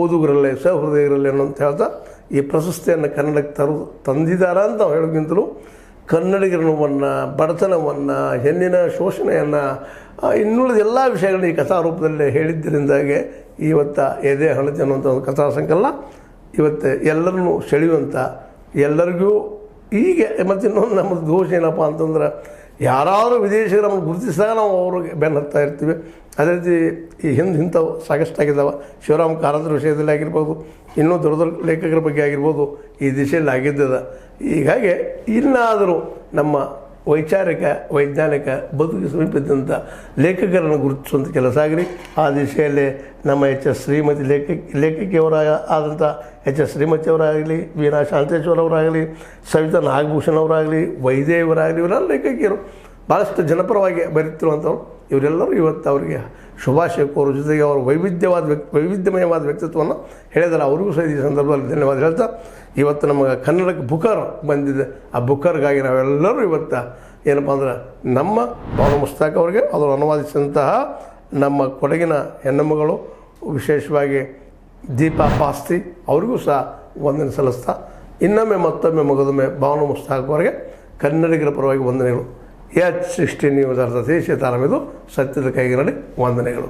ಓದುಗರಲ್ಲೇ ಸಹೃದಯರಲ್ಲಿ ಅನ್ನೋಂತ ಹೇಳ್ತಾ ಈ ಪ್ರಶಸ್ತಿಯನ್ನು ಕನ್ನಡಕ್ಕೆ ತಂದಿದ್ದಾರೆ ಅಂತ ಹೇಳೋಕ್ಕಿಂತಲೂ ಕನ್ನಡಿಗರನ್ನು ಬಡತನವನ್ನು ಹೆಣ್ಣಿನ ಶೋಷಣೆಯನ್ನು ಇನ್ನುಳಿದ ಎಲ್ಲ ವಿಷಯಗಳನ್ನ ಈ ಕಥಾರೂಪದಲ್ಲಿ ಹೇಳಿದ್ದರಿಂದಾಗೆ ಇವತ್ತು ಎದೆ ಹಣತೆ ಅನ್ನುವಂಥ ಒಂದು ಕಥಾ ಸಂಕಲನ ಇವತ್ತು ಎಲ್ಲರನ್ನೂ ಸೆಳೆಯುವಂಥ ಎಲ್ಲರಿಗೂ ಹೀಗೆ. ಮತ್ತು ಇನ್ನೊಂದು ನಮ್ಮದು ದೋಷ ಏನಪ್ಪ ಅಂತಂದ್ರೆ ಯಾರಾದರೂ ವಿದೇಶಿಗರು ನಮ್ಮನ್ನು ಗುರುತಿಸಿದಾಗ ನಾವು ಅವ್ರಿಗೆ ಬೆನ್ನು ಹತ್ತಾ ಇರ್ತೀವಿ. ಅದೇ ರೀತಿ ಈ ಇಂಥವು ಸಾಕಷ್ಟಾಗಿದ್ದಾವೆ. ಶಿವರಾಮ್ ಕಾರಂತರ ವಿಷಯದಲ್ಲಿ ಆಗಿರ್ಬೋದು, ಇನ್ನೂ ದೊಡ್ಡ ದೊಡ್ಡ ಲೇಖಕರ ಬಗ್ಗೆ ಆಗಿರ್ಬೋದು ಈ ದಿಶೆಯಲ್ಲಿ ಆಗಿದ್ದದ. ಹೀಗಾಗಿ ಇನ್ನಾದರೂ ನಮ್ಮ ವೈಚಾರಿಕ ವೈಜ್ಞಾನಿಕ ಬದುಕಿಗೆ ಸಮೀಪಿಸಿದಂಥ ಲೇಖಕರನ್ನು ಗುರುತಿಸುವಂಥ ಕೆಲಸ ಆಗಲಿ. ಆ ದಿಶೆಯಲ್ಲಿ ನಮ್ಮ ಎಚ್ ಎಸ್ ಶ್ರೀಮತಿ ಲೇಖಕಿಯವರ ಆದಂಥ ಎಚ್ ಎಸ್ ಶ್ರೀಮತಿಯವರಾಗಲಿ, ವೀಣಾ ಶಾಂತೇಶ್ವರವರಾಗಲಿ, ಸವಿತಾ ನಾಗಭೂಷಣ್ ಅವರಾಗಲಿ, ವೈದೇವರಾಗಲಿ, ಇವರೆಲ್ಲ ಲೇಖಕಿಯರು ಭಾಳಷ್ಟು ಜನಪರವಾಗಿ ಬರೀತಿರುವಂಥವ್ರು. ಇವರೆಲ್ಲರೂ ಇವತ್ತು ಅವರಿಗೆ ಶುಭಾಶಯ ಕೋರುವ ಜೊತೆಗೆ ಅವರು ವೈವಿಧ್ಯಮಯವಾದ ವ್ಯಕ್ತಿತ್ವವನ್ನು ಹೇಳಿದರೆ ಅವ್ರಿಗೂ ಸಹ ಈ ಸಂದರ್ಭದಲ್ಲಿ ಧನ್ಯವಾದ ಹೇಳ್ತಾ, ಇವತ್ತು ನಮಗೆ ಕನ್ನಡಕ್ಕೆ ಬುಕ್ಕರ್ ಬಂದಿದೆ. ಆ ಬುಕ್ಕರ್ಗಾಗಿ ನಾವೆಲ್ಲರೂ ಇವತ್ತು ಏನಪ್ಪ ಅಂದ್ರೆ ನಮ್ಮ ಬಾನು ಮುಸ್ತಾಕ್ ಅವರಿಗೆ ಅದನ್ನು ಅನುವಾದಿಸಿದಂತಹ ನಮ್ಮ ಕೊಡಗಿನ ಹೆಣ್ಣುಮಗಳು ವಿಶೇಷವಾಗಿ ದೀಪಾ ಪಾಸ್ತಿ ಅವರಿಗೂ ಸಹ ವಂದನೆ ಸಲ್ಲಿಸ್ತಾ, ಇನ್ನೊಮ್ಮೆ ಮತ್ತೊಮ್ಮೆ ಮಗದೊಮ್ಮೆ ಬಾನು ಮುಸ್ತಾಕ್ ಅವರಿಗೆ ಕನ್ನಡಿಗರ ಪರವಾಗಿ ವಂದನೆಗಳು. H16 ನ್ಯೂಸ್ ಅರ್ಧ ದೇಶ ತಾರಮಿದು ಸತ್ಯದ ಕೈಗೆ ನಡಿ ವಂದನೆಗಳು.